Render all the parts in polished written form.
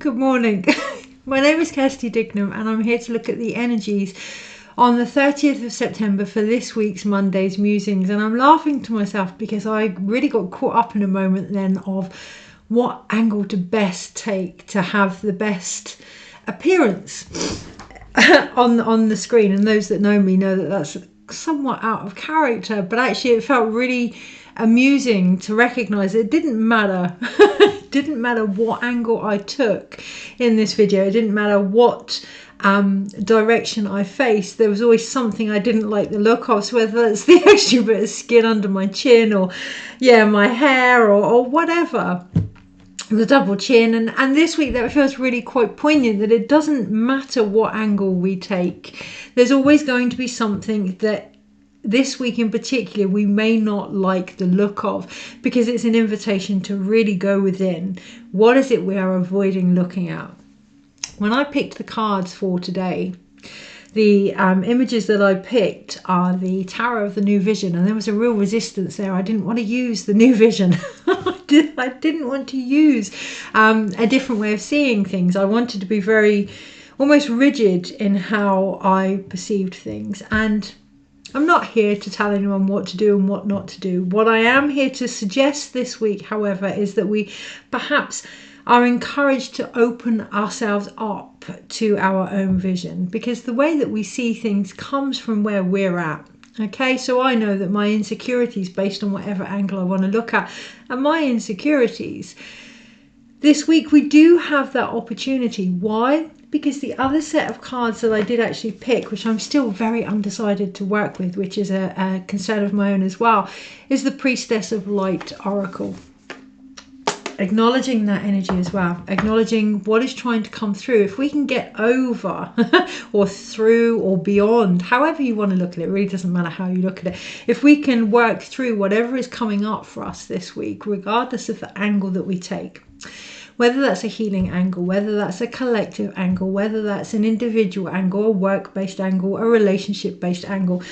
Good morning. My name is Kirsty Dignam and I'm here to look at the energies on the 30th of September for this week's Monday's Musings. And I'm laughing to myself because I really got caught up in a moment then of what angle to best take to have the best appearance on the screen. And those that know me know that that's somewhat out of character, but actually it felt really amusing to recognize it didn't matter. It didn't matter what angle I took in this video. It didn't matter what direction I faced. There was always something I didn't like the look of. So whether it's the extra bit of skin under my chin, or my hair, or whatever, the double chin. And this week that feels really quite poignant, that it doesn't matter what angle we take. There's always going to be something that this week in particular we may not like the look of, because it's an invitation to really go within. What is it we are avoiding looking at? When I picked the cards for today, the images that I picked are the Tarot of the New Vision, and there was a real resistance there. I didn't want to use the New Vision. I didn't want to use a different way of seeing things. I wanted to be very almost rigid in how I perceived things. And I'm not here to tell anyone what to do and what not to do. What I am here to suggest this week, however, is that we perhaps are encouraged to open ourselves up to our own vision, because the way that we see things comes from where we're at. Okay, so I know that my insecurities, based on whatever angle I want to look at, and my insecurities, this week we do have that opportunity. Why? Because the other set of cards that I did actually pick, which I'm still very undecided to work with, which is a concern of my own as well, is the Priestess of Light Oracle. Acknowledging that energy as well, acknowledging what is trying to come through. If we can get over or through or beyond, however you want to look at it, it really doesn't matter how you look at it. If we can work through whatever is coming up for us this week, regardless of the angle that we take, whether that's a healing angle, whether that's a collective angle, whether that's an individual angle, a work-based angle, a relationship-based angle,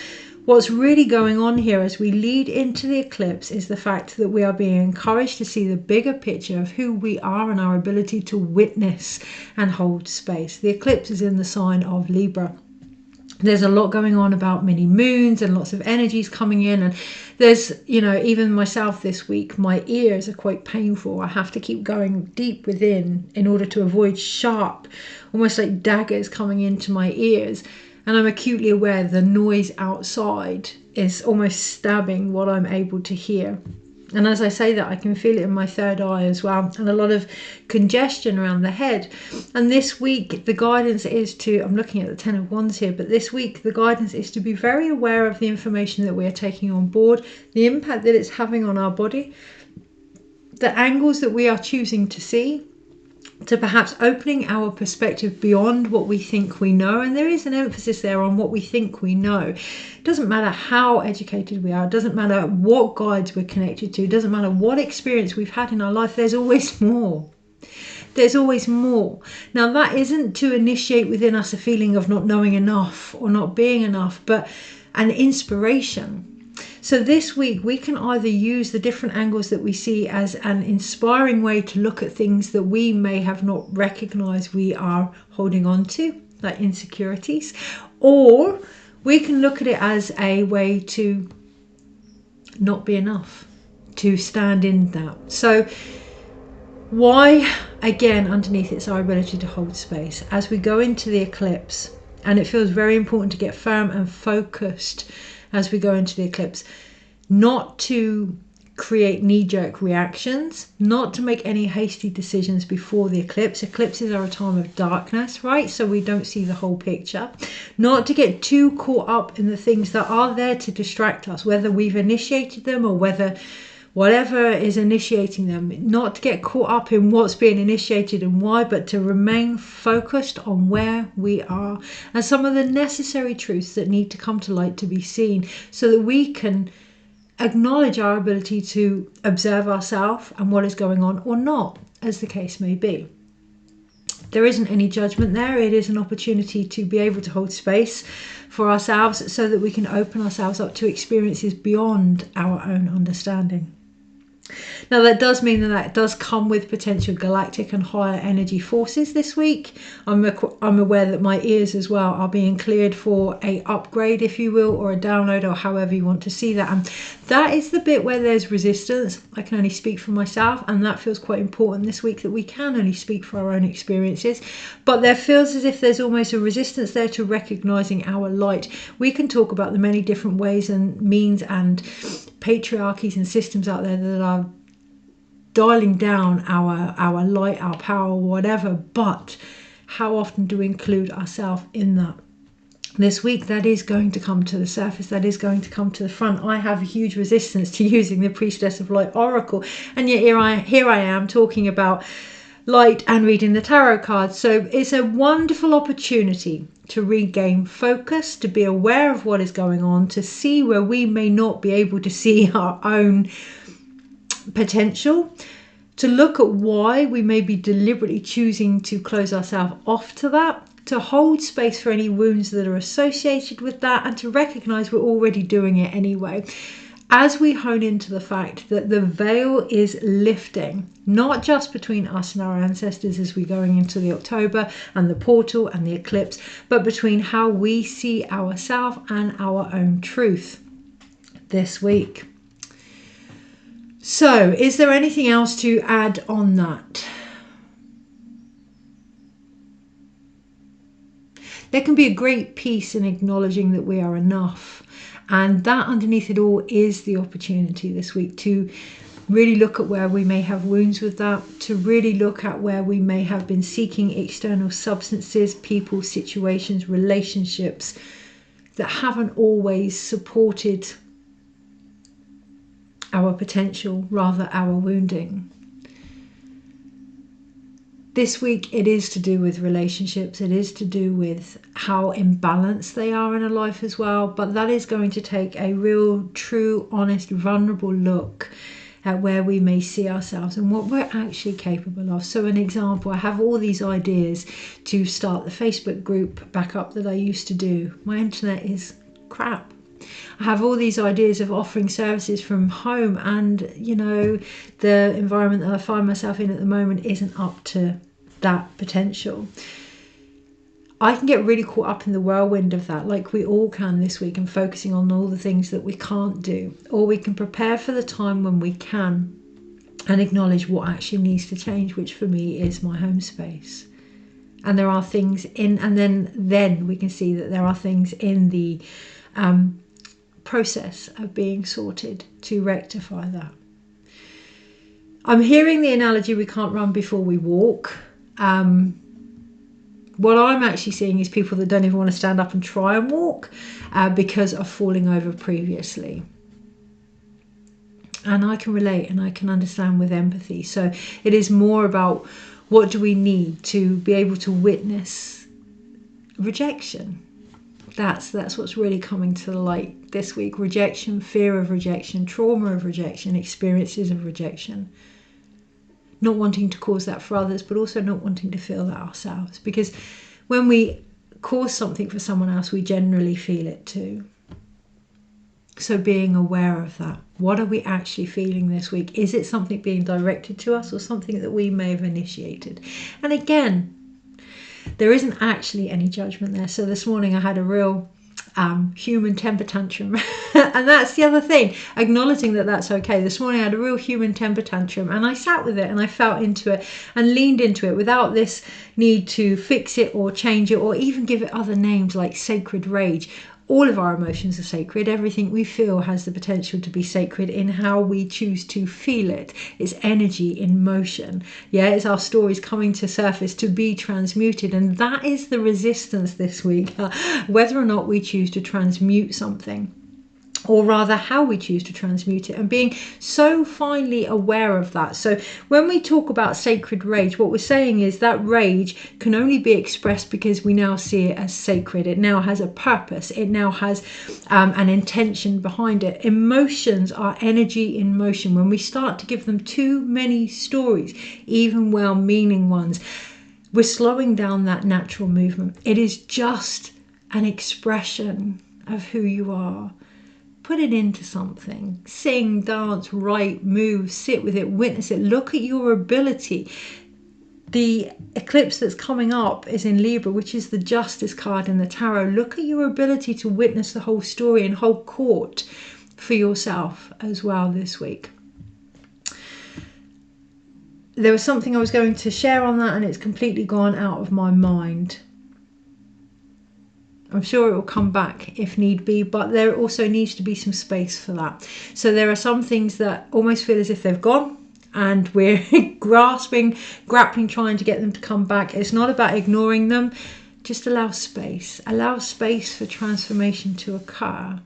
what's really going on here as we lead into the eclipse is the fact that we are being encouraged to see the bigger picture of who we are and our ability to witness and hold space. The eclipse is in the sign of Libra. There's a lot going on about mini moons and lots of energies coming in, and there's, even myself this week, my ears are quite painful. I have to keep going deep within in order to avoid sharp, almost like daggers coming into my ears. And I'm acutely aware the noise outside is almost stabbing what I'm able to hear. And as I say that, I can feel it in my third eye as well, and a lot of congestion around the head. And this week, the guidance is to, I'm looking at the 10 of Wands here, but this week, the guidance is to be very aware of the information that we are taking on board, the impact that it's having on our body, the angles that we are choosing to see, to perhaps opening our perspective beyond what we think we know. And there is an emphasis there on what we think we know. It doesn't matter how educated we are. It doesn't matter what guides we're connected to. It doesn't matter what experience we've had in our life. There's always more. There's always more. Now, that isn't to initiate within us a feeling of not knowing enough or not being enough, but an inspiration. So this week we can either use the different angles that we see as an inspiring way to look at things that we may have not recognized we are holding on to, like insecurities, or we can look at it as a way to not be enough, to stand in that. So why, again, underneath it's our ability to hold space as we go into the eclipse. And it feels very important to get firm and focused as we go into the eclipse, not to create knee-jerk reactions, not to make any hasty decisions before the eclipse. Eclipses are a time of darkness, right? So we don't see the whole picture. Not to get too caught up in the things that are there to distract us, whether we've initiated them or whatever is initiating them. Not to get caught up in what's being initiated and why, but to remain focused on where we are and some of the necessary truths that need to come to light to be seen, so that we can acknowledge our ability to observe ourselves and what is going on, or not, as the case may be. There isn't any judgment there. It is an opportunity to be able to hold space for ourselves so that we can open ourselves up to experiences beyond our own understanding. Now that does mean that does come with potential galactic and higher energy forces this week. I'm aware that my ears as well are being cleared for a upgrade, if you will, or a download, or however you want to see that. And that is the bit where there's resistance. I can only speak for myself, and that feels quite important this week, that we can only speak for our own experiences. But there feels as if there's almost a resistance there to recognizing our light. We can talk about the many different ways and means and patriarchies and systems out there that are dialing down our light, our power, whatever, but how often do we include ourselves in that? This week, that is going to come to the surface, that is going to come to the front. I have a huge resistance to using the Priestess of Light Oracle, and yet here I am talking about light and reading the tarot cards. So it's a wonderful opportunity to regain focus, to be aware of what is going on, to see where we may not be able to see our own potential, to look at why we may be deliberately choosing to close ourselves off to that, to hold space for any wounds that are associated with that, and to recognize we're already doing it anyway. As we hone into the fact that the veil is lifting, not just between us and our ancestors as we're going into the October and the portal and the eclipse, but between how we see ourselves and our own truth this week. So, is there anything else to add on that? There can be a great peace in acknowledging that we are enough. And that underneath it all is the opportunity this week to really look at where we may have wounds with that, to really look at where we may have been seeking external substances, people, situations, relationships that haven't always supported our potential, rather our wounding. This week it is to do with relationships, it is to do with how imbalanced they are in a life as well, but that is going to take a real, true, honest, vulnerable look at where we may see ourselves and what we're actually capable of. So an example, I have all these ideas to start the Facebook group back up that I used to do. My internet is crap. I have all these ideas of offering services from home, and you know, the environment that I find myself in at the moment isn't up to that potential. I can get really caught up in the whirlwind of that, like we all can this week, and focusing on all the things that we can't do, or we can prepare for the time when we can and acknowledge what actually needs to change, which for me is my home space. And there are things in, and then we can see that there are things in the process of being sorted to rectify that. I'm hearing the analogy, we can't run before we walk. What I'm actually seeing is people that don't even want to stand up and try and walk because of falling over previously. And I can relate and I can understand with empathy. So it is more about what do we need to be able to witness rejection. That's what's really coming to the light this week. Rejection, fear of rejection, trauma of rejection, experiences of rejection. Not wanting to cause that for others, but also not wanting to feel that ourselves. Because when we cause something for someone else, we generally feel it too. So being aware of that. What are we actually feeling this week? Is it something being directed to us or something that we may have initiated? And again, there isn't actually any judgment there. So this morning I had a real human temper tantrum. And that's the other thing, acknowledging that that's okay. This morning I had a real human temper tantrum, and I sat with it and I felt into it and leaned into it without this need to fix it or change it or even give it other names like sacred rage. All of our emotions are sacred. Everything we feel has the potential to be sacred in how we choose to feel it. It's energy in motion. Yeah, it's our stories coming to surface to be transmuted. And that is the resistance this week. Whether or not we choose to transmute something, or rather how we choose to transmute it, and being so finely aware of that. So when we talk about sacred rage, what we're saying is that rage can only be expressed because we now see it as sacred. It now has a purpose. It now has an intention behind it. Emotions are energy in motion. When we start to give them too many stories, even well-meaning ones, we're slowing down that natural movement. It is just an expression of who you are. put it into something. Sing, dance, write, move, sit with it, witness it. Look at your ability. The eclipse that's coming up is in Libra, which is the Justice card in the tarot. Look at your ability to witness the whole story and hold court for yourself as well this week. There was something I was going to share on that and it's completely gone out of my mind. I'm sure it will come back if need be, but there also needs to be some space for that. So there are some things that almost feel as if they've gone and we're grappling, trying to get them to come back. It's not about ignoring them. Just allow space. Allow space for transformation to occur.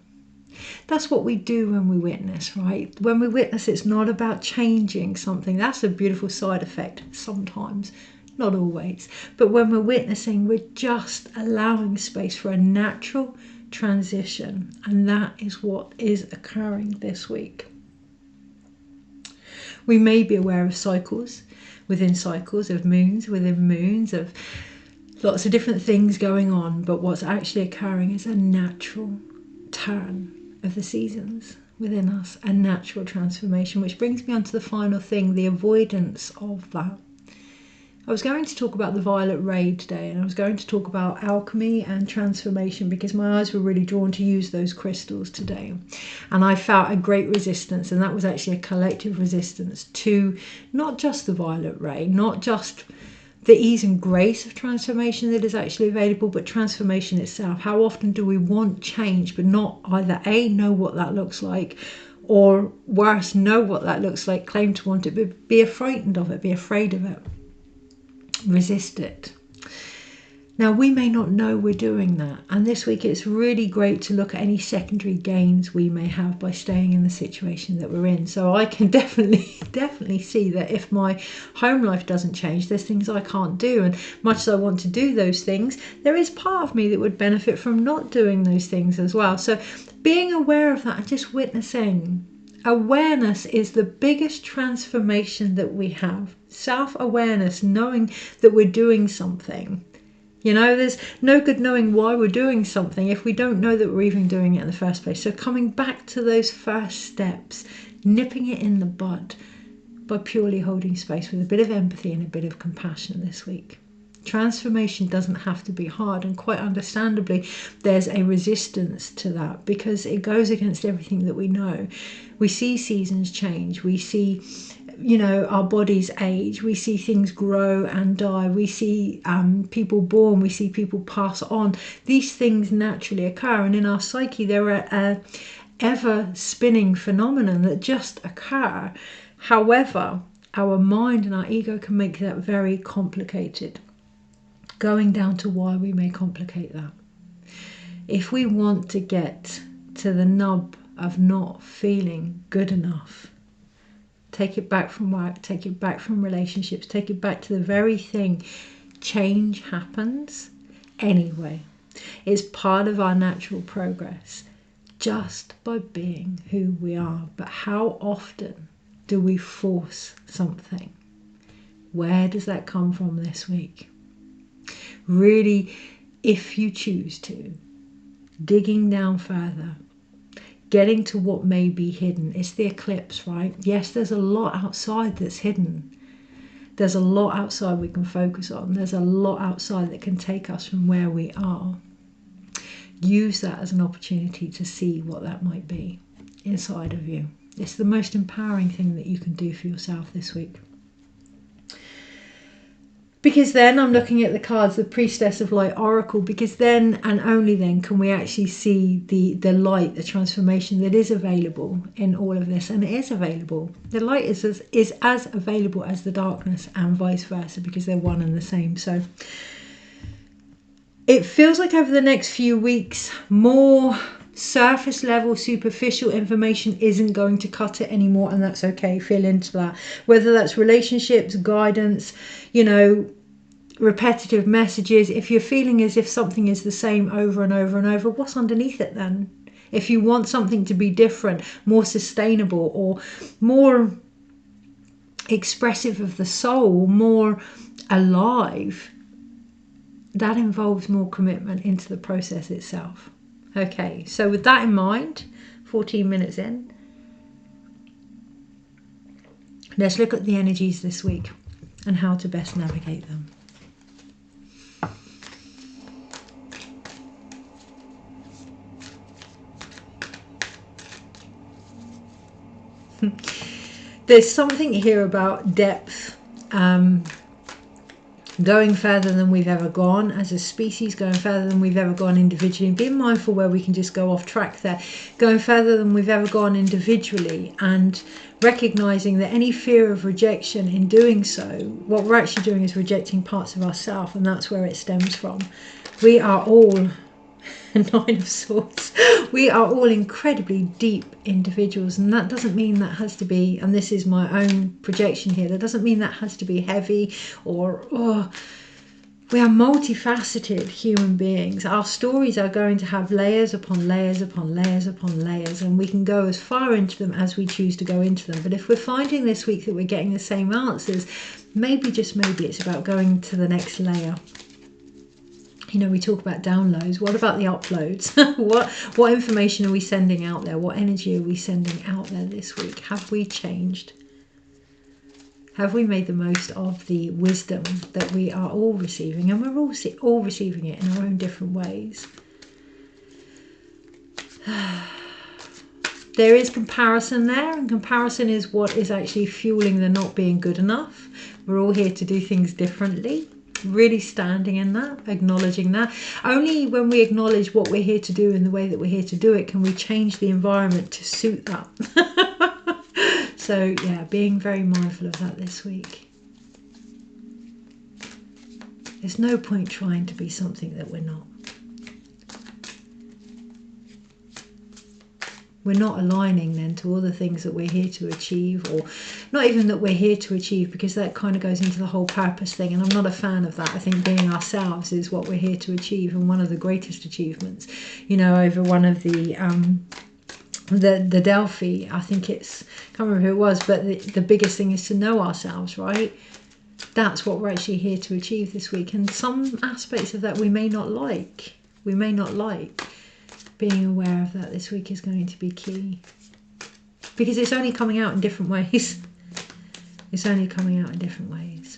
That's what we do when we witness, right? When we witness, it's not about changing something. That's a beautiful side effect sometimes. Not always, but when we're witnessing, we're just allowing space for a natural transition, and that is what is occurring this week. We may be aware of cycles, of moons within moons, of lots of different things going on, but what's actually occurring is a natural turn of the seasons within us, a natural transformation, which brings me on to the final thing, the avoidance of that. I was going to talk about the violet ray today, and I was going to talk about alchemy and transformation because my eyes were really drawn to use those crystals today. And I felt a great resistance, and that was actually a collective resistance to not just the violet ray, not just the ease and grace of transformation that is actually available, but transformation itself. How often do we want change, but not either A, know what that looks like, or worse, know what that looks like, claim to want it, but be frightened of it, be afraid of it. Resist it. Now, we may not know we're doing that, and this week it's really great to look at any secondary gains we may have by staying in the situation that we're in. So I can definitely see that if my home life doesn't change, there's things I can't do, and much as I want to do those things, there is part of me that would benefit from not doing those things as well. So being aware of that and just witnessing. Awareness is the biggest transformation that we have. Self-awareness, knowing that we're doing something. You know, there's no good knowing why we're doing something if we don't know that we're even doing it in the first place. So coming back to those first steps, nipping it in the bud by purely holding space with a bit of empathy and a bit of compassion this week. Transformation doesn't have to be hard, and quite understandably there's a resistance to that because it goes against everything that we know. We see seasons change, we see, you know, our bodies age, we see things grow and die, we see people born, we see people pass on. These things naturally occur, and in our psyche there are a ever spinning phenomenon that just occur. However, our mind and our ego can make that very complicated. Going down to why we may complicate that. If we want to get to the nub of not feeling good enough, take it back from work, take it back from relationships, take it back to the very thing. Change happens anyway. It's part of our natural progress just by being who we are. But how often do we force something? Where does that come from this week? Really, if you choose to, digging down further, getting to what may be hidden. It's the eclipse, right? Yes, there's a lot outside that's hidden. There's a lot outside we can focus on. There's a lot outside that can take us from where we are. Use that as an opportunity to see what that might be inside of you. It's the most empowering thing that you can do for yourself this week. Because then I'm looking at the cards, the Priestess of Light Oracle, because then and only then can we actually see the light, the transformation that is available in all of this. And it is available. The light is as available as the darkness and vice versa, because they're one and the same. So it feels like over the next few weeks, more surface level, superficial information isn't going to cut it anymore, and that's okay. Feel into that. Whether that's relationships, guidance, you know, repetitive messages. If you're feeling as if something is the same over and over and over, what's underneath it then? If you want something to be different, more sustainable, or more expressive of the soul, more alive, that involves more commitment into the process itself. Okay, so with that in mind, 14 minutes in. Let's look at the energies this week and how to best navigate them. There's something here about depth, going further than we've ever gone as a species, going further than we've ever gone individually, and being mindful where we can just go off track there, going further than we've ever gone individually, and recognizing that any fear of rejection in doing so, what we're actually doing is rejecting parts of ourselves, and that's where it stems from. We are all Nine of Swords. We are all incredibly deep individuals, and that doesn't mean that has to be, and this is my own projection here, that doesn't mean that has to be heavy or, oh, we are multifaceted human beings. Our stories are going to have layers upon layers upon layers upon layers, and we can go as far into them as we choose to go into them. But if we're finding this week that we're getting the same answers, maybe, just maybe, it's about going to the next layer. You know, we talk about downloads. What about the uploads? What information are we sending out there? What energy are we sending out there this week? Have we changed? Have we made the most of the wisdom that we are all receiving? And we're all receiving it in our own different ways. There is comparison there, and comparison is what is actually fueling the not being good enough. We're all here to do things differently. Really standing in that, acknowledging that. Only when we acknowledge what we're here to do in the way that we're here to do it can we change the environment to suit that. So yeah, being very mindful of that this week. There's no point trying to be something that we're not. We're not aligning then to all the things that we're here to achieve, or not even that we're here to achieve, because that kind of goes into the whole purpose thing, and I'm not a fan of that. I think being ourselves is what we're here to achieve, and one of the greatest achievements. You know, over one of the Delphi, I think it's, I can't remember who it was, but the biggest thing is to know ourselves, right? That's what we're actually here to achieve this week, and some aspects of that we may not like. We may not like. Being aware of that this week is going to be key, because it's only coming out in different ways. It's only coming out in different ways.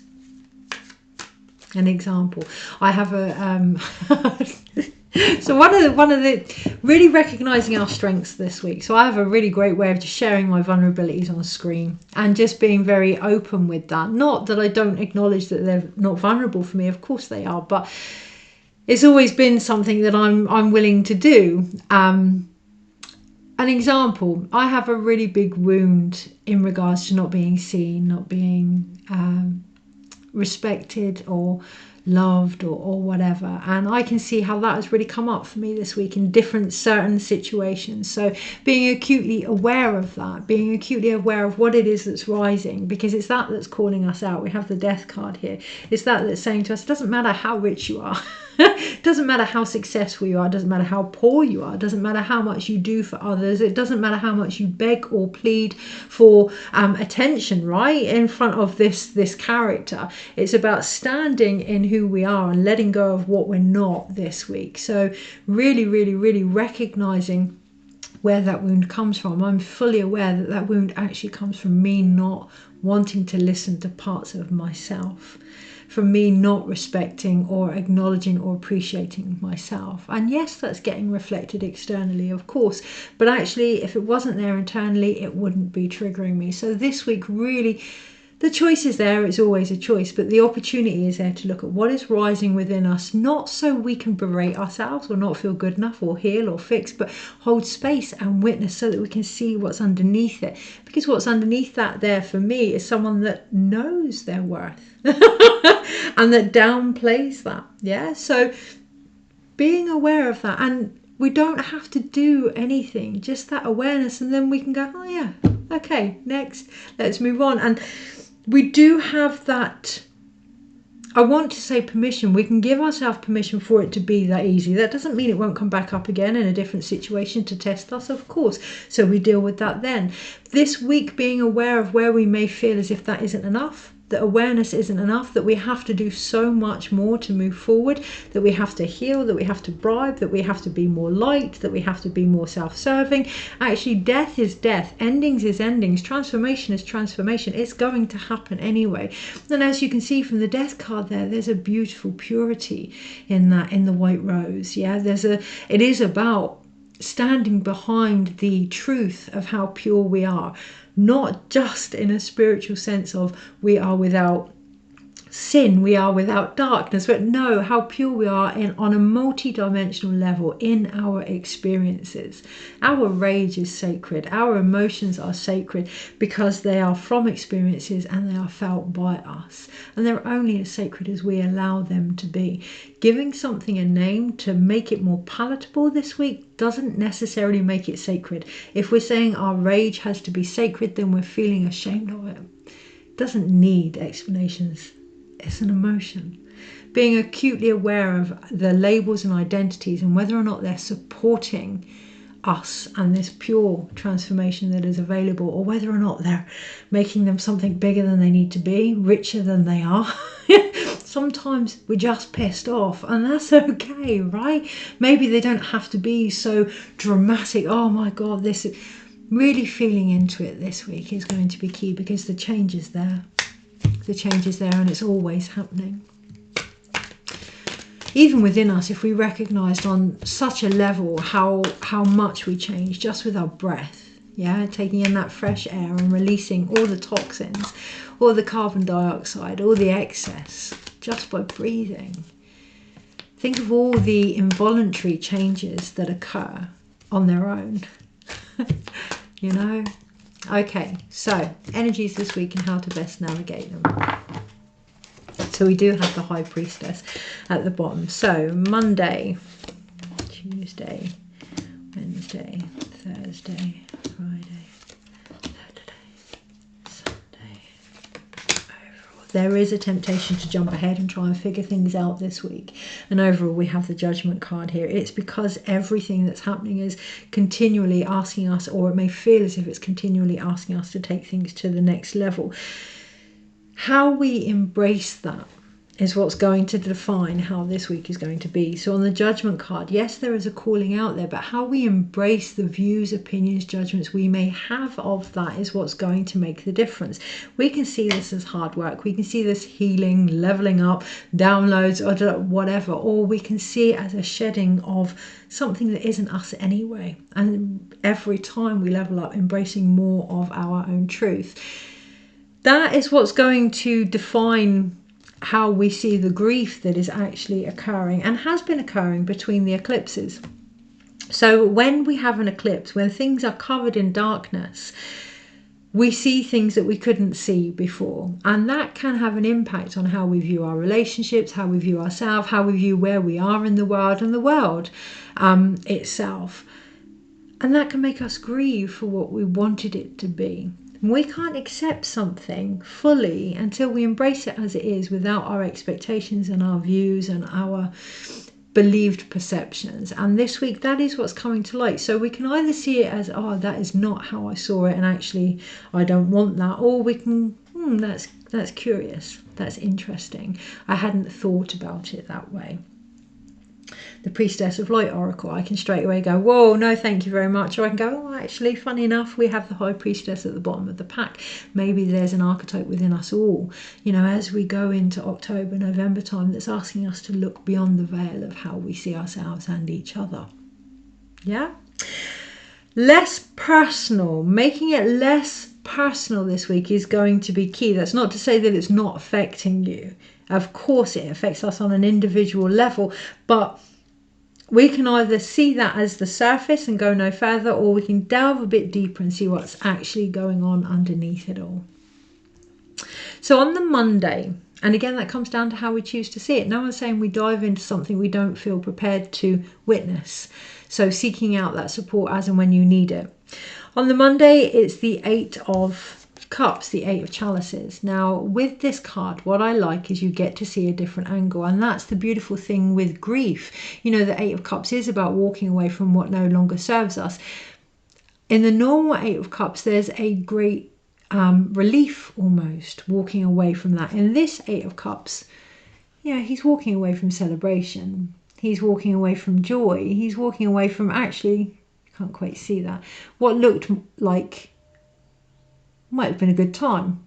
An example, I have a so one of the really recognizing our strengths this week. So I have a really great way of just sharing my vulnerabilities on the screen and just being very open with that. Not that I don't acknowledge that they're not vulnerable for me, of course they are, but it's always been something that I'm willing to do. An example, I have a really big wound in regards to not being seen, not being respected or loved or whatever, and I can see how that has really come up for me this week in different certain situations. So being acutely aware of that, being acutely aware of what it is that's rising, because it's that that's calling us out. We have the death card here. It's that that's saying to us, it doesn't matter how rich you are, it doesn't matter how successful you are, it doesn't matter how poor you are, it doesn't matter how much you do for others, it doesn't matter how much you beg or plead for attention, right, in front of this character. It's about standing in who we are and letting go of what we're not this week. So really, really, really recognizing where that wound comes from. I'm fully aware that that wound actually comes from me not wanting to listen to parts of myself, from me not respecting or acknowledging or appreciating myself. And yes, that's getting reflected externally, of course, but actually if it wasn't there internally, it wouldn't be triggering me. So this week, really, the choice is there. It's always a choice, but the opportunity is there to look at what is rising within us, not so we can berate ourselves or not feel good enough or heal or fix, but hold space and witness so that we can see what's underneath it. Because what's underneath that there for me is someone that knows their worth and that downplays that. Yeah, so being aware of that, and we don't have to do anything, just that awareness, and then we can go, oh yeah, okay, next, let's move on. And we do have that, I want to say, permission. We can give ourselves permission for it to be that easy. That doesn't mean it won't come back up again in a different situation to test us, of course. So we deal with that then. This week, being aware of where we may feel as if that isn't enough, that awareness isn't enough, that we have to do so much more to move forward, that we have to heal, that we have to bribe, that we have to be more light, that we have to be more self-serving. Actually, death is death, endings is endings, transformation is transformation. It's going to happen anyway. And as you can see from the death card there's a beautiful purity in that, in the white rose. Yeah, it is about standing behind the truth of how pure we are, not just in a spiritual sense of we are without sin, we are without darkness, but no, how pure we are on a multi-dimensional level in our experiences. Our rage is sacred, our emotions are sacred because they are from experiences and they are felt by us, and they're only as sacred as we allow them to be. Giving something a name to make it more palatable this week doesn't necessarily make it sacred. If we're saying our rage has to be sacred, then we're feeling ashamed of it. It doesn't need explanations. It's an emotion. Being acutely aware of the labels and identities and whether or not they're supporting us and this pure transformation that is available, or whether or not they're making them something bigger than they need to be, richer than they are. Sometimes we're just pissed off, and that's okay, right? Maybe they don't have to be so dramatic. Oh my God, this is really feeling into it this week is going to be key, because the change is there. The change is there, and it's always happening. Even within us, if we recognized on such a level how much we change just with our breath, yeah, taking in that fresh air and releasing all the toxins, all the carbon dioxide, all the excess, just by breathing. Think of all the involuntary changes that occur on their own. You know? Okay, so energies this week and how to best navigate them. So we do have the High Priestess at the bottom. So Monday, Tuesday, Wednesday, Thursday, Friday, Saturday, Sunday. Overall, there is a temptation to jump ahead and try and figure things out this week. And overall, we have the Judgment card here. It's because everything that's happening is continually asking us, or it may feel as if it's continually asking us to take things to the next level. How we embrace that is what's going to define how this week is going to be. So on the Judgment card, yes, there is a calling out there, but how we embrace the views, opinions, judgments we may have of that is what's going to make the difference. We can see this as hard work. We can see this healing, leveling up, downloads, or whatever, or we can see it as a shedding of something that isn't us anyway. And every time we level up, embracing more of our own truth. That is what's going to define how we see the grief that is actually occurring and has been occurring between the eclipses. So when we have an eclipse, when things are covered in darkness, we see things that we couldn't see before. And that can have an impact on how we view our relationships, how we view ourselves, how we view where we are in the world and the world itself. And that can make us grieve for what we wanted it to be. We can't accept something fully until we embrace it as it is, without our expectations and our views and our believed perceptions. And this week, that is what's coming to light. So we can either see it as, oh, that is not how I saw it, and actually I don't want that. Or we can, that's curious, that's interesting. I hadn't thought about it that way. The Priestess of Light Oracle, I can straight away go, whoa, no thank you very much. Or I can go, oh, actually, funny enough, we have the High Priestess at the bottom of the pack. Maybe there's an archetype within us all, you know, as we go into October, November time, that's asking us to look beyond the veil of how we see ourselves and each other. Yeah? Less personal, making it less personal this week is going to be key. That's not to say that it's not affecting you. Of course it affects us on an individual level, but we can either see that as the surface and go no further, or we can delve a bit deeper and see what's actually going on underneath it all. So on the Monday, and again, that comes down to how we choose to see it. No one's saying we dive into something we don't feel prepared to witness. So seeking out that support as and when you need it. On the Monday, it's the 8 of Cups, the 8 of Chalices. Now, with this card, what I like is you get to see a different angle, and that's the beautiful thing with grief. You know, the 8 of Cups is about walking away from what no longer serves us. In the normal 8 of Cups, there's a great relief almost, walking away from that. In this Eight of Cups, he's walking away from celebration. He's walking away from joy. He's walking away from, actually, you can't quite see that, what looked like might have been a good time.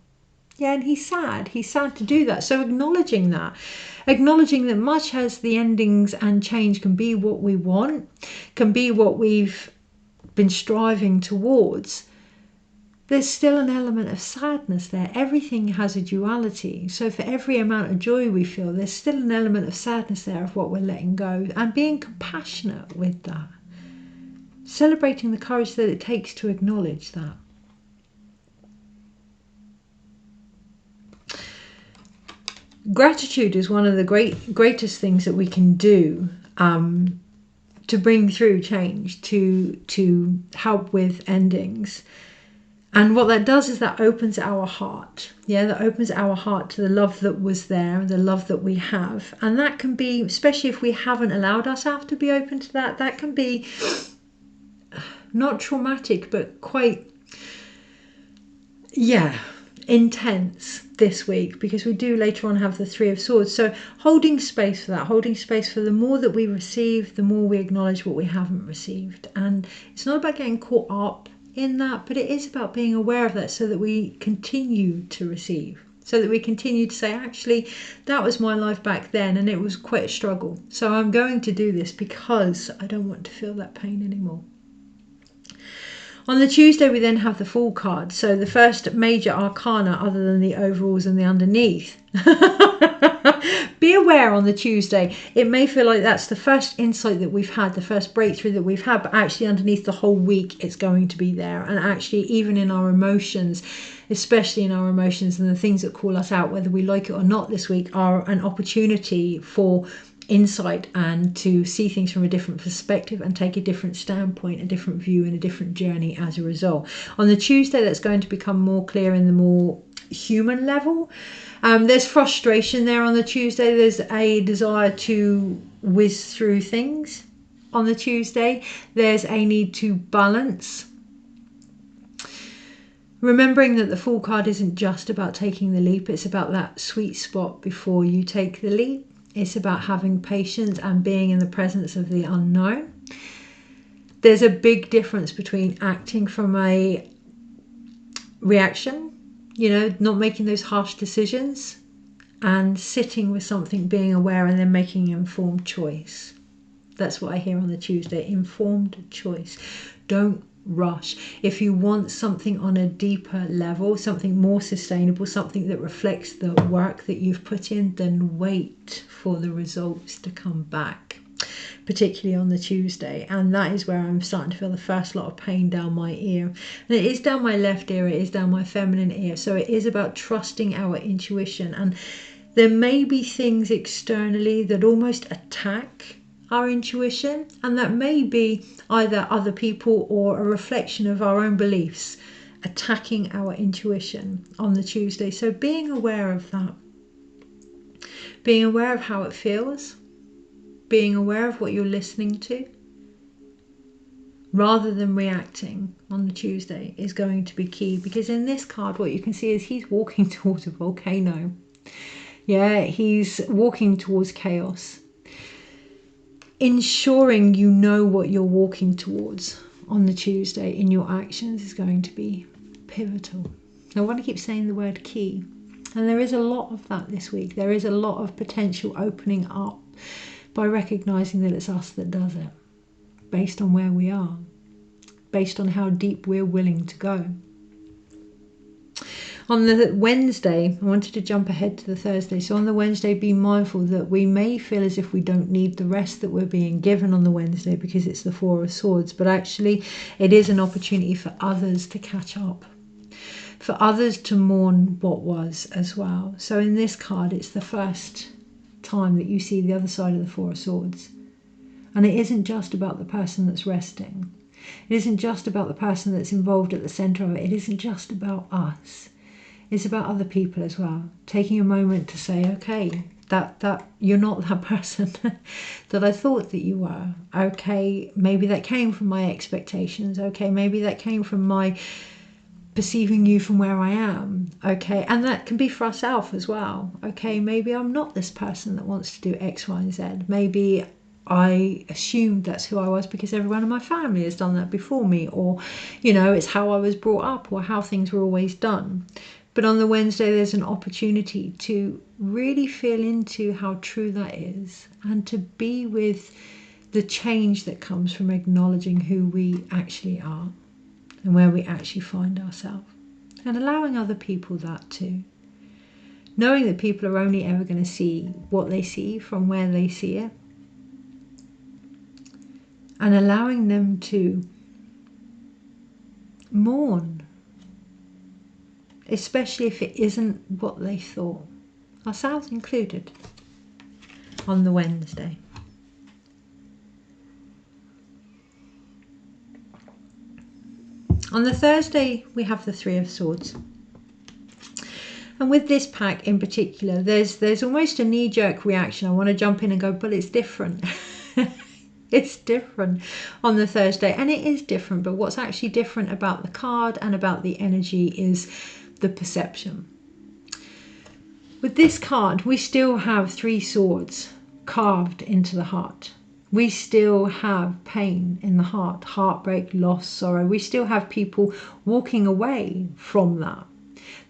Yeah, and he's sad. He's sad to do that. So acknowledging that much as the endings and change can be what we want, can be what we've been striving towards, there's still an element of sadness there. Everything has a duality. So for every amount of joy we feel, there's still an element of sadness there of what we're letting go, and being compassionate with that. Celebrating the courage that it takes to acknowledge that. Gratitude is one of the greatest things that we can do to bring through change, to help with endings. And what that does is that opens our heart. Yeah, that opens our heart to the love that was there, the love that we have. And that can be, especially if we haven't allowed ourselves to be open to that, that can be not traumatic, but quite, intense this week, because we do later on have the Three of Swords. So holding space for that, holding space for the more that we receive, the more we acknowledge what we haven't received. And it's not about getting caught up in that, but it is about being aware of that so that we continue to receive, so that we continue to say, actually, that was my life back then and it was quite a struggle. So I'm going to do this because I don't want to feel that pain anymore. On the Tuesday, we then have the Fool card. So the first major arcana, other than the overalls and the underneath. Be aware on the Tuesday. It may feel like that's the first insight that we've had, the first breakthrough that we've had, but actually underneath the whole week, it's going to be there. And actually, even in our emotions, especially in our emotions and the things that call us out, whether we like it or not this week, are an opportunity for insight and to see things from a different perspective and take a different standpoint, a different view and a different journey as a result. On the Tuesday, that's going to become more clear in the more human level. There's frustration there on the Tuesday. There's a desire to whiz through things on the Tuesday. There's a need to balance. Remembering that the Fool card isn't just about taking the leap. It's about that sweet spot before you take the leap. It's about having patience and being in the presence of the unknown. There's a big difference between acting from a reaction, not making those harsh decisions, and sitting with something, being aware, and then making an informed choice. That's what I hear on the Tuesday, informed choice. Don't rush. If you want something on a deeper level, something more sustainable, something that reflects the work that you've put in, then wait for the results to come back, particularly on the Tuesday. And that is where I'm starting to feel the first lot of pain down my ear. And it is down my left ear, it is down my feminine ear. So it is about trusting our intuition. And there may be things externally that almost attack our intuition, and that may be either other people or a reflection of our own beliefs attacking our intuition on the Tuesday. So being aware of that, being aware of how it feels, being aware of what you're listening to, rather than reacting on the Tuesday, is going to be key. Because in this card, what you can see is he's walking towards a volcano. Yeah, he's walking towards chaos. Ensuring you know what you're walking towards on the Tuesday in your actions is going to be pivotal. I want to keep saying the word key. And there is a lot of that this week. There is a lot of potential opening up by recognizing that it's us that does it, based on where we are, based on how deep we're willing to go. On the Wednesday, I wanted to jump ahead to the Thursday. So on the Wednesday, be mindful that we may feel as if we don't need the rest that we're being given on the Wednesday because it's the Four of Swords. But actually, it is an opportunity for others to catch up, for others to mourn what was as well. So in this card, it's the first time that you see the other side of the Four of Swords. And it isn't just about the person that's resting. It isn't just about the person that's involved at the center of it. It isn't just about us. It's about other people as well. Taking a moment to say, okay, that you're not that person that I thought that you were. Okay, maybe that came from my expectations. Okay, maybe that came from my perceiving you from where I am, okay? And that can be for ourselves as well, okay? Maybe I'm not this person that wants to do X, Y, and Z. Maybe I assumed that's who I was because everyone in my family has done that before me, or, you know, it's how I was brought up or how things were always done. But on the Wednesday, there's an opportunity to really feel into how true that is and to be with the change that comes from acknowledging who we actually are and where we actually find ourselves, and allowing other people that too. Knowing that people are only ever going to see what they see from where they see it, and allowing them to mourn, especially if it isn't what they thought, ourselves included, on the Wednesday. On the Thursday, we have the Three of Swords. And with this pack in particular, there's almost a knee-jerk reaction. I want to jump in and go, but it's different. It's different on the Thursday, and it is different. But what's actually different about the card and about the energy is the perception. With this card, we still have three swords carved into the heart. We still have pain in the heart, heartbreak, loss, sorrow. We still have people walking away from that.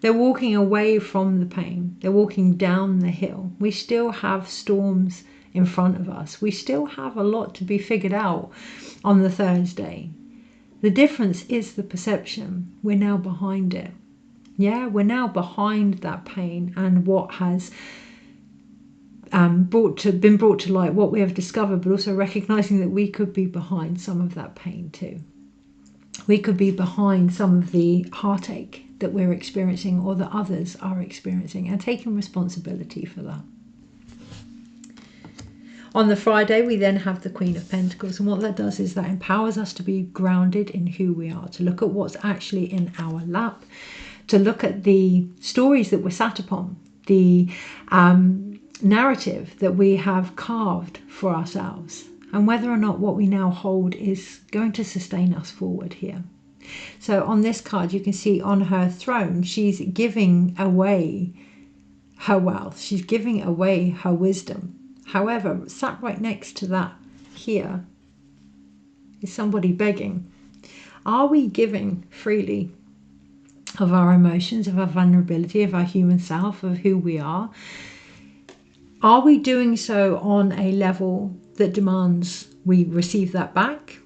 They're walking away from the pain. They're walking down the hill. We still have storms in front of us. We still have a lot to be figured out on the Thursday. The difference is the perception. We're now behind it. Yeah, we're now behind that pain and what has been brought to light, what we have discovered, but also recognizing that we could be behind some of that pain too. We could be behind some of the heartache that we're experiencing or that others are experiencing, and taking responsibility for that. On the Friday, we then have the Queen of Pentacles, and what that does is that empowers us to be grounded in who we are, to look at what's actually in our lap, to look at the stories that we're sat upon, the narrative that we have carved for ourselves, and whether or not what we now hold is going to sustain us forward here. So on this card, you can see on her throne, she's giving away her wealth. She's giving away her wisdom. However, sat right next to that here is somebody begging. Are we giving freely of our emotions, of our vulnerability, of our human self, of who we are? Are we doing so on a level that demands we receive that back?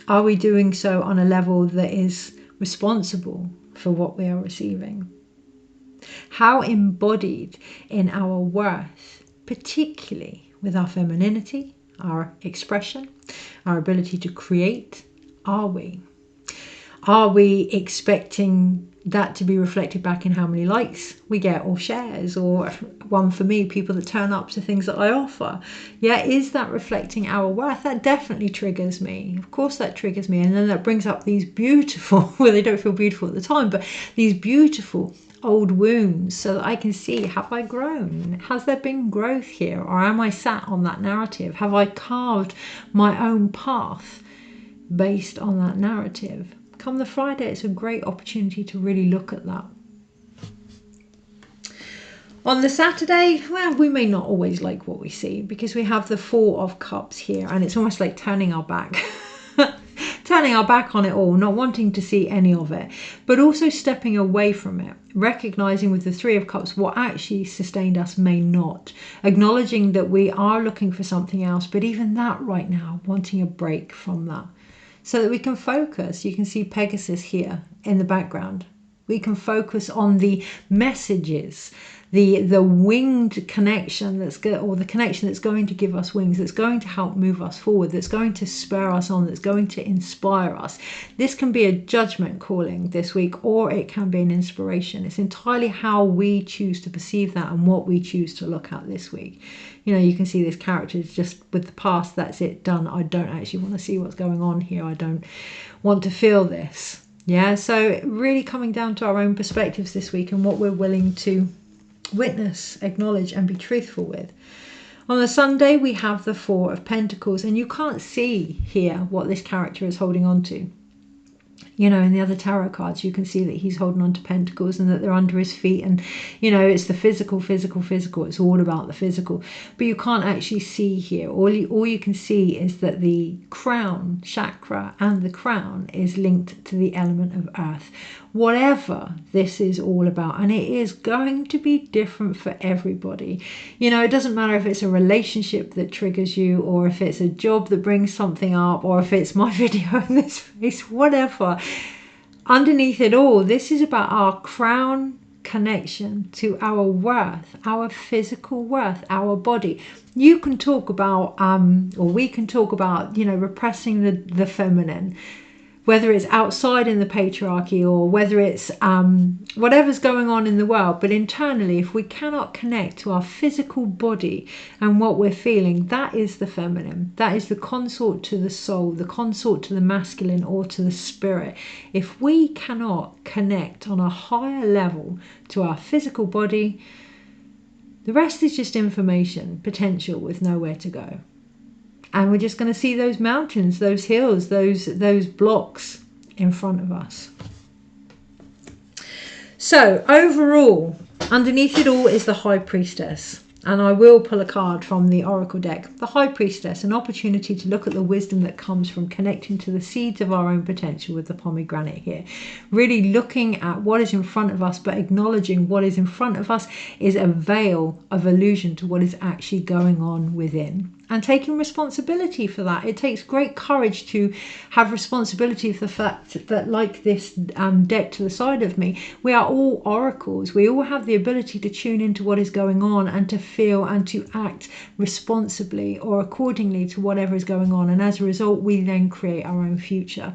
Are we doing so on a level that is responsible for what we are receiving? How embodied in our worth, particularly with our femininity, our expression, our ability to create, are we? Are we expecting that to be reflected back in how many likes we get, or shares, or one for me, people that turn up to things that I offer? Yeah, is that reflecting our worth? That definitely triggers me. Of course that triggers me. And then that brings up these beautiful, well, they don't feel beautiful at the time, but these beautiful old wounds, so that I can see, have I grown? Has there been growth here? Or am I sat on that narrative? Have I carved my own path based on that narrative? Come the Friday, it's a great opportunity to really look at that. On the Saturday, well, we may not always like what we see, because we have the Four of Cups here, and it's almost like turning our back. Turning our back on it all, not wanting to see any of it, but also stepping away from it, recognizing with the Three of Cups what actually sustained us may not, acknowledging that we are looking for something else, but even that right now, wanting a break from that, so that we can focus. You can see Pegasus here in the background. We can focus on the messages, the winged connection that's or the connection that's going to give us wings, that's going to help move us forward, that's going to spur us on, that's going to inspire us. This can be a judgment calling this week, or it can be an inspiration. It's entirely how we choose to perceive that and what we choose to look at this week. You know, you can see this character is just with the past, that's it, done. I don't actually want to see what's going on here. I don't want to feel this. Yeah, so really coming down to our own perspectives this week and what we're willing to witness, acknowledge, and be truthful with. On the Sunday, we have the Four of Pentacles, and you can't see here what this character is holding on to. You know, in the other tarot cards, you can see that he's holding on to pentacles and that they're under his feet. And, you know, it's the physical, physical, physical. It's all about the physical. But you can't actually see here. All you can see is that the crown chakra and the crown is linked to the element of earth. Whatever this is all about. And it is going to be different for everybody. You know, it doesn't matter if it's a relationship that triggers you, or if it's a job that brings something up, or if it's my video in this face, whatever. Underneath it all, this is about our crown connection to our worth, our physical worth, our body. You can talk about, or we can talk about, you know, repressing the feminine, whether it's outside in the patriarchy or whether it's whatever's going on in the world. But internally, if we cannot connect to our physical body and what we're feeling, that is the feminine. That is the consort to the soul, the consort to the masculine or to the spirit. If we cannot connect on a higher level to our physical body, the rest is just information, potential with nowhere to go. And we're just going to see those mountains, those hills, those blocks in front of us. So overall, underneath it all is the High Priestess. And I will pull a card from the Oracle deck. The High Priestess, an opportunity to look at the wisdom that comes from connecting to the seeds of our own potential with the pomegranate here. Really looking at what is in front of us, but acknowledging what is in front of us is a veil of illusion to what is actually going on within. And taking responsibility for that. It takes great courage to have responsibility for the fact that, like this deck to the side of me, we are all oracles. We all have the ability to tune into what is going on and to feel and to act responsibly or accordingly to whatever is going on. And as a result, we then create our own future.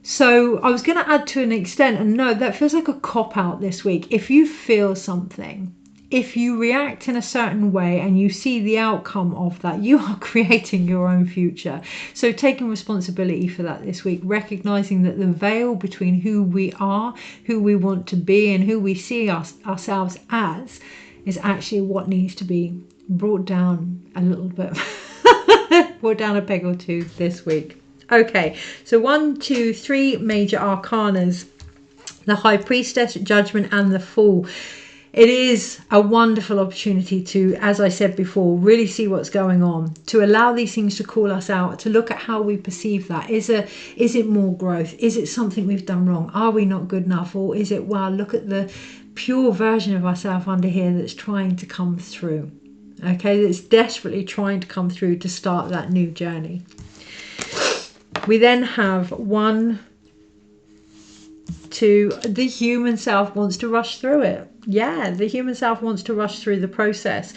So I was going to add to an extent, and no, that feels like a cop-out this week. If you feel something, if you react in a certain way and you see the outcome of that, you are creating your own future. So taking responsibility for that this week, recognizing that the veil between who we are, who we want to be, and who we see ourselves as is actually what needs to be brought down a little bit, brought down a peg or two this week. Okay, so 1, 2, 3 major arcanas, the High Priestess, Judgment, and the Fool. It is a wonderful opportunity to, as I said before, really see what's going on, to allow these things to call us out, to look at how we perceive that. Is it more growth? Is it something we've done wrong? Are we not good enough? Or is it, wow, look at the pure version of ourselves under here that's trying to come through, okay, that's desperately trying to come through to start that new journey. We then have 1, 2, the human self wants to rush through it. Yeah, the human self wants to rush through the process.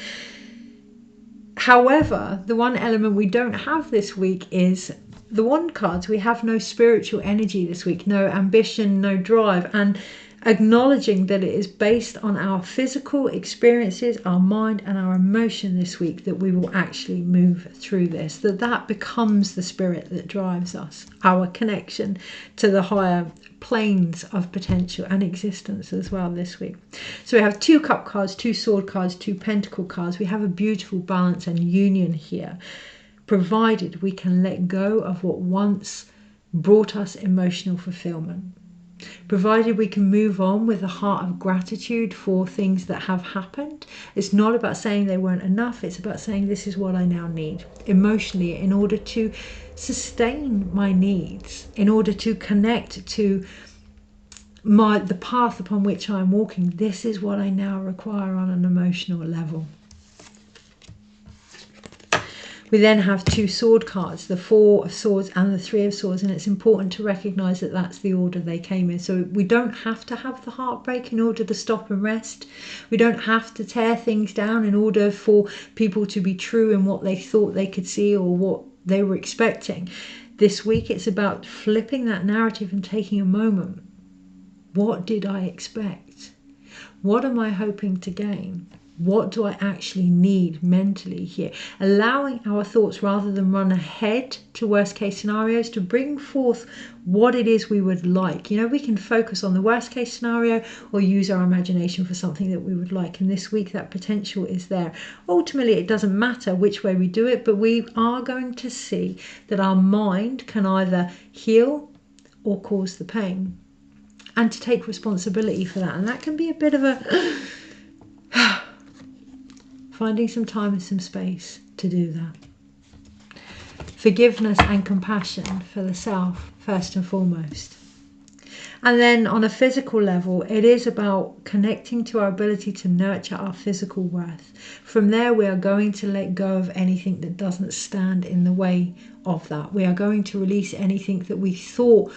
However, the one element we don't have this week is the Wand cards. We have no spiritual energy this week, no ambition, no drive, and acknowledging that it is based on our physical experiences, our mind and our emotion this week that we will actually move through this, that becomes the spirit that drives us, our connection to the higher planes of potential and existence as well this week. So we have 2 cup cards, 2 sword cards, 2 pentacle cards. We have a beautiful balance and union here, provided we can let go of what once brought us emotional fulfillment. Provided we can move on with a heart of gratitude for things that have happened. It's not about saying they weren't enough. It's about saying this is what I now need emotionally in order to sustain my needs, in order to connect to the path upon which I'm walking. This is what I now require on an emotional level. We then have 2 sword cards, the 4 of swords and the 3 of swords, and it's important to recognize that that's the order they came in. So we don't have to have the heartbreak in order to stop and rest. We don't have to tear things down in order for people to be true in what they thought they could see or what they were expecting. This week it's about flipping that narrative and taking a moment. What did I expect? What am I hoping to gain? What do I actually need mentally here? Allowing our thoughts, rather than run ahead to worst case scenarios, to bring forth what it is we would like. You know, we can focus on the worst case scenario or use our imagination for something that we would like. And this week that potential is there. Ultimately, it doesn't matter which way we do it, but we are going to see that our mind can either heal or cause the pain, and to take responsibility for that. And that can be a bit of a finding some time and some space to do that. Forgiveness and compassion for the self, first and foremost. And then on a physical level, it is about connecting to our ability to nurture our physical worth. From there, we are going to let go of anything that doesn't stand in the way of that. We are going to release anything that we thought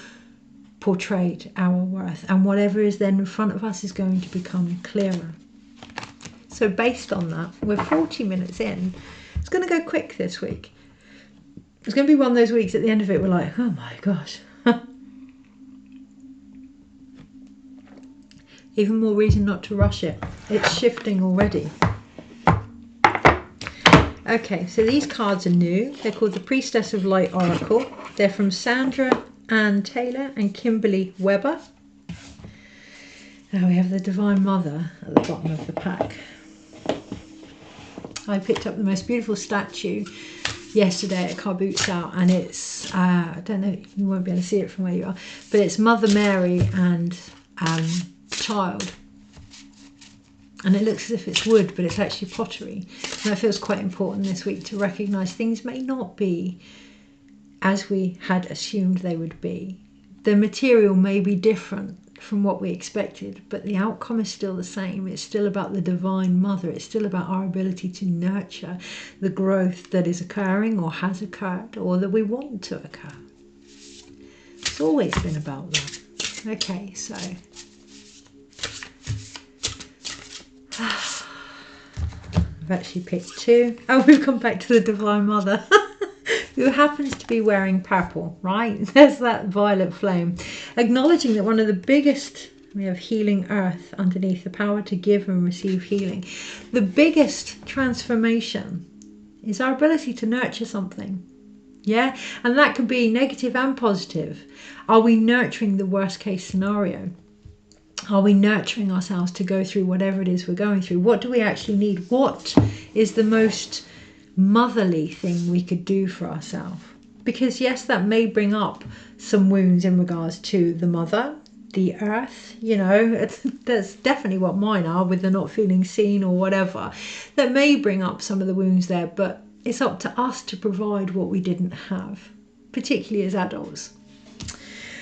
portrayed our worth. And whatever is then in front of us is going to become clearer. So based on that, we're 40 minutes in. It's going to go quick this week. It's going to be one of those weeks at the end of it, we're like, oh my gosh. Even more reason not to rush it. It's shifting already. Okay, so these cards are new. They're called the Priestess of Light Oracle. They're from Sandra Ann Taylor and Kimberly Weber. Now we have the Divine Mother at the bottom of the pack. I picked up the most beautiful statue yesterday at Car Boots Out, and it's, I don't know, you won't be able to see it from where you are, but it's Mother Mary and child, and it looks as if it's wood, but it's actually pottery. And it feels quite important this week to recognize things may not be as we had assumed they would be. The material may be different from what we expected, but the outcome is still the same. It's still about the Divine Mother. It's still about our ability to nurture the growth that is occurring or has occurred or that we want to occur. It's always been about that. Okay, so I've actually picked two. Oh, we've come back to the Divine Mother. Who happens to be wearing purple, right? There's that violet flame. Acknowledging that one of the biggest, we have healing earth underneath, the power to give and receive healing. The biggest transformation is our ability to nurture something. Yeah, and that can be negative and positive. Are we nurturing the worst case scenario? Are we nurturing ourselves to go through whatever it is we're going through? What do we actually need? What is the most motherly thing we could do for ourselves? Because yes, that may bring up some wounds in regards to the mother, the earth, you know, that's definitely what mine are, with the not feeling seen or whatever. That may bring up some of the wounds there, but it's up to us to provide what we didn't have, particularly as adults.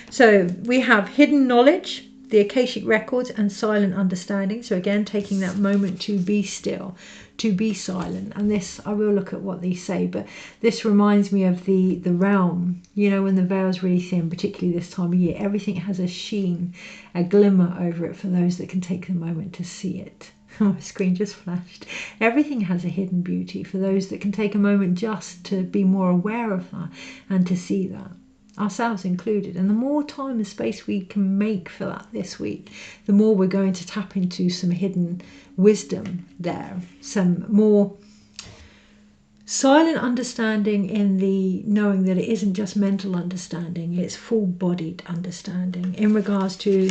So we have hidden knowledge, the Akashic records, and silent understanding. So again, taking that moment to be still, to be silent. And this, I will look at what these say, but this reminds me of the realm, you know, when the veil's really thin, particularly this time of year. Everything has a sheen, a glimmer over it for those that can take the moment to see it. My screen just flashed. Everything has a hidden beauty for those that can take a moment just to be more aware of that and to see that, ourselves included. And the more time and space we can make for that this week, the more we're going to tap into some hidden wisdom there, some more silent understanding in the knowing that it isn't just mental understanding, it's full-bodied understanding in regards to,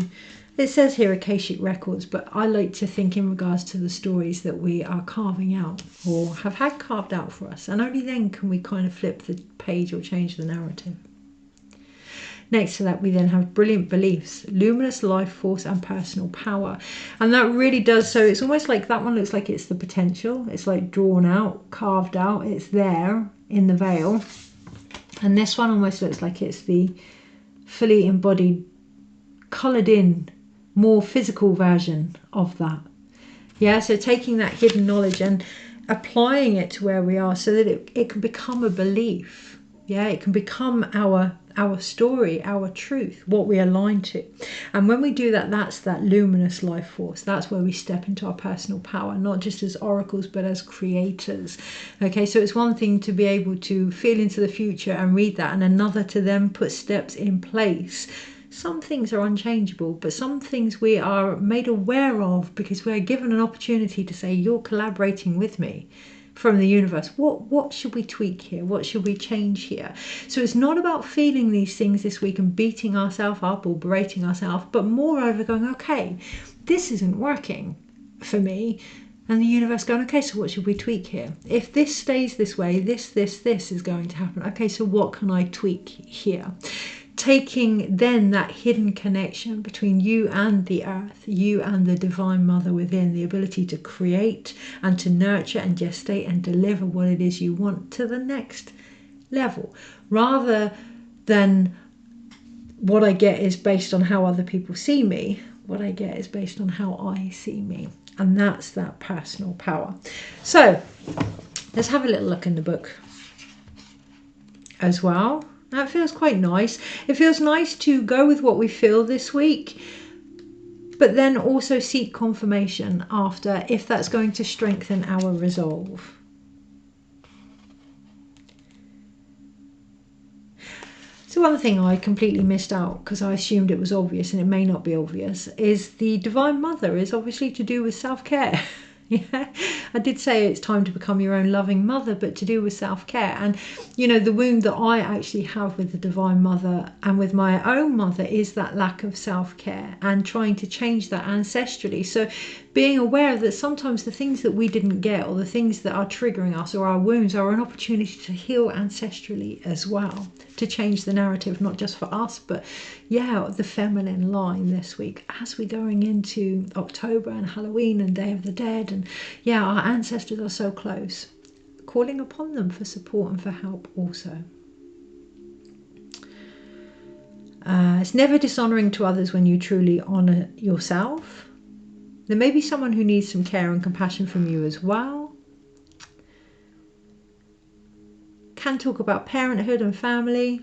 it says here Akashic records, but I like to think in regards to the stories that we are carving out or have had carved out for us, and only then can we kind of flip the page or change the narrative. Next to that, we then have brilliant beliefs, luminous life force, and personal power. And that really does, so it's almost like that one looks like it's the potential. It's like drawn out, carved out. It's there in the veil. And this one almost looks like it's the fully embodied, coloured in, more physical version of that. Yeah, so taking that hidden knowledge and applying it to where we are so that it can become a belief. Yeah, it can become our story, our truth, what we align to. And when we do that, that's that luminous life force. That's where we step into our personal power, not just as oracles, but as creators. Okay, so it's one thing to be able to feel into the future and read that, and another to then put steps in place. Some things are unchangeable, but some things we are made aware of because we're given an opportunity to say, you're collaborating with me from the universe. What should we tweak here? What should we change here? So it's not about feeling these things this week and beating ourselves up or berating ourselves, but moreover going, okay, this isn't working for me. And the universe going, okay, so what should we tweak here? If this stays this way, this is going to happen. Okay, so what can I tweak here? taking then that hidden connection between you and the earth, you and the divine mother within, the ability to create and to nurture and gestate and deliver what it is you want to the next level, rather than what I get is based on how other people see me. What I get is based on how I see me. And that's that personal power. So let's have a little look in the book as well. That feels quite nice. It feels nice to go with what we feel this week, but then also seek confirmation after if that's going to strengthen our resolve. So one thing I completely missed out, because I assumed it was obvious and it may not be obvious, is the Divine Mother is obviously to do with self-care. Yeah, I did say it's time to become your own loving mother, but to do with self-care. And you know, the wound that I actually have with the Divine Mother and with my own mother is that lack of self-care and trying to change that ancestrally. So being aware that sometimes the things that we didn't get, or the things that are triggering us, or our wounds, are an opportunity to heal ancestrally as well, to change the narrative, not just for us, but yeah, the feminine line this week as we're going into October and Halloween and Day of the Dead. And yeah, our ancestors are so close, calling upon them for support and for help also. It's never dishonouring to others when you truly honour yourself. There may be someone who needs some care and compassion from you as well. Can talk about parenthood and family.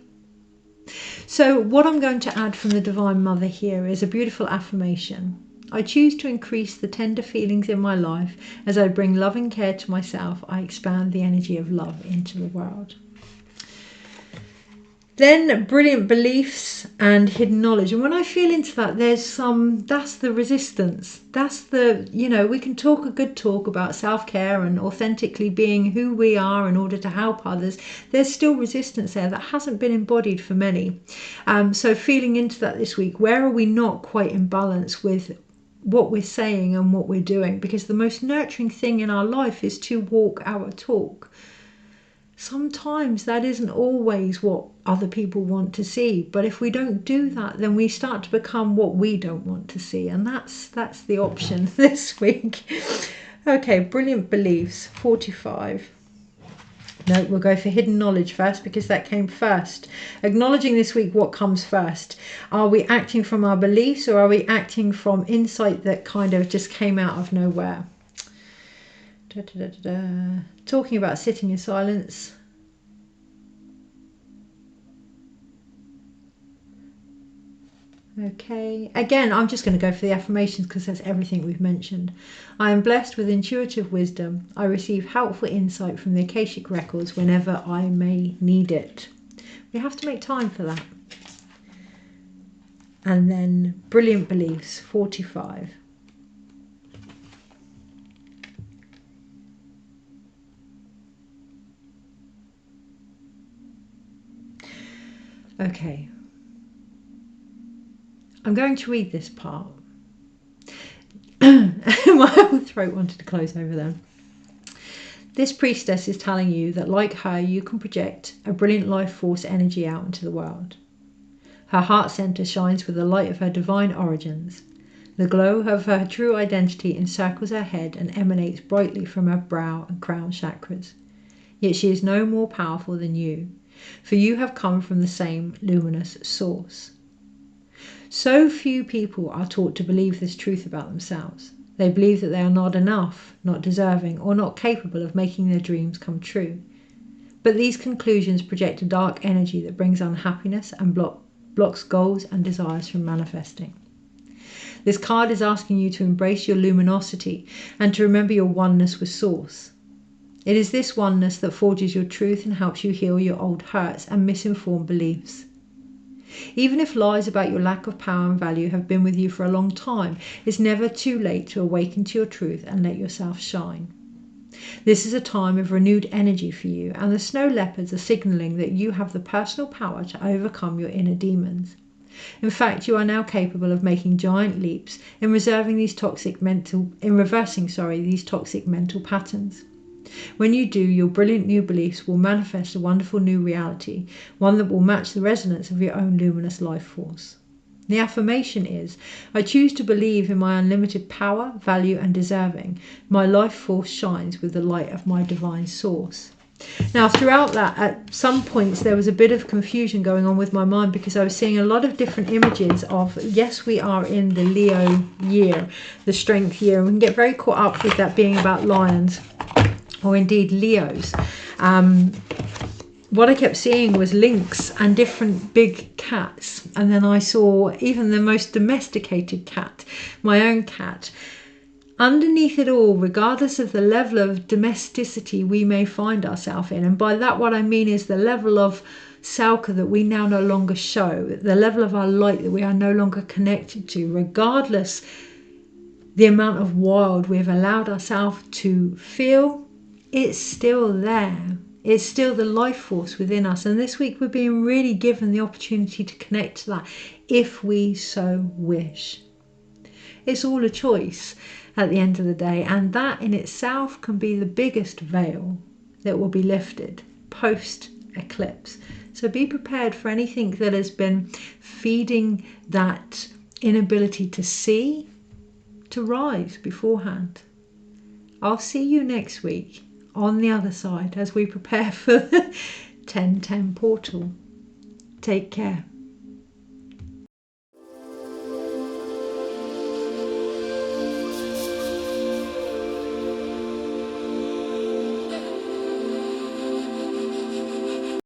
So what I'm going to add from the Divine Mother here is a beautiful affirmation. I choose to increase the tender feelings in my life. As I bring loving care to myself, I expand the energy of love into the world. Then brilliant beliefs and hidden knowledge. And when I feel into that, there's that's the resistance. That's the, you know, we can talk a good talk about self-care and authentically being who we are in order to help others. There's still resistance there that hasn't been embodied for many. So feeling into that this week, where are we not quite in balance with what we're saying and what we're doing? Because the most nurturing thing in our life is to walk our talk. Sometimes that isn't always what other people want to see, but if we don't do that, then we start to become what we don't want to see, and that's the option this week. Okay, brilliant beliefs, 45. No, we'll go for hidden knowledge first because that came first. Acknowledging this week what comes first. Are we acting from our beliefs, or are we acting from insight that kind of just came out of nowhere? Talking about sitting in silence. Okay, again, I'm just going to go for the affirmations because that's everything we've mentioned. I am blessed with intuitive wisdom. I receive helpful insight from the Akashic records whenever I may need it. We have to make time for that. And then brilliant beliefs, 45. Okay, I'm going to read this part. My whole throat wanted to close over then. This priestess is telling you that, like her, you can project a brilliant life force energy out into the world. Her heart center shines with the light of her divine origins. The glow of her true identity encircles her head and emanates brightly from her brow and crown chakras. Yet she is no more powerful than you, for you have come from the same luminous source. So few people are taught to believe this truth about themselves. They believe that they are not enough, not deserving, or not capable of making their dreams come true. But these conclusions project a dark energy that brings unhappiness and blocks goals and desires from manifesting. This card is asking you to embrace your luminosity and to remember your oneness with Source. It is this oneness that forges your truth and helps you heal your old hurts and misinformed beliefs. Even if lies about your lack of power and value have been with you for a long time, it's never too late to awaken to your truth and let yourself shine. This is a time of renewed energy for you, and the snow leopards are signaling that you have the personal power to overcome your inner demons. In fact, you are now capable of making giant leaps in reversing these toxic mental patterns. When you do, your brilliant new beliefs will manifest a wonderful new reality, one that will match the resonance of your own luminous life force. The affirmation is, I choose to believe in my unlimited power, value, and deserving. My life force shines with the light of my divine source. Now, throughout that, at some points, there was a bit of confusion going on with my mind because I was seeing a lot of different images of, yes, we are in the Leo year, the strength year, and we can get very caught up with that being about lions, or indeed Leos. What I kept seeing was lynx and different big cats. And then I saw even the most domesticated cat, my own cat. Underneath it all, regardless of the level of domesticity we may find ourselves in, and by that what I mean is the level of Salka that we now no longer show, the level of our light that we are no longer connected to, regardless the amount of wild we've allowed ourselves to feel, it's still there. It's still the life force within us. And this week we're being really given the opportunity to connect to that if we so wish. It's all a choice at the end of the day. And that in itself can be the biggest veil that will be lifted post-eclipse. So be prepared for anything that has been feeding that inability to see, to rise beforehand. I'll see you next week on the other side as we prepare for the 1010 portal. Take care.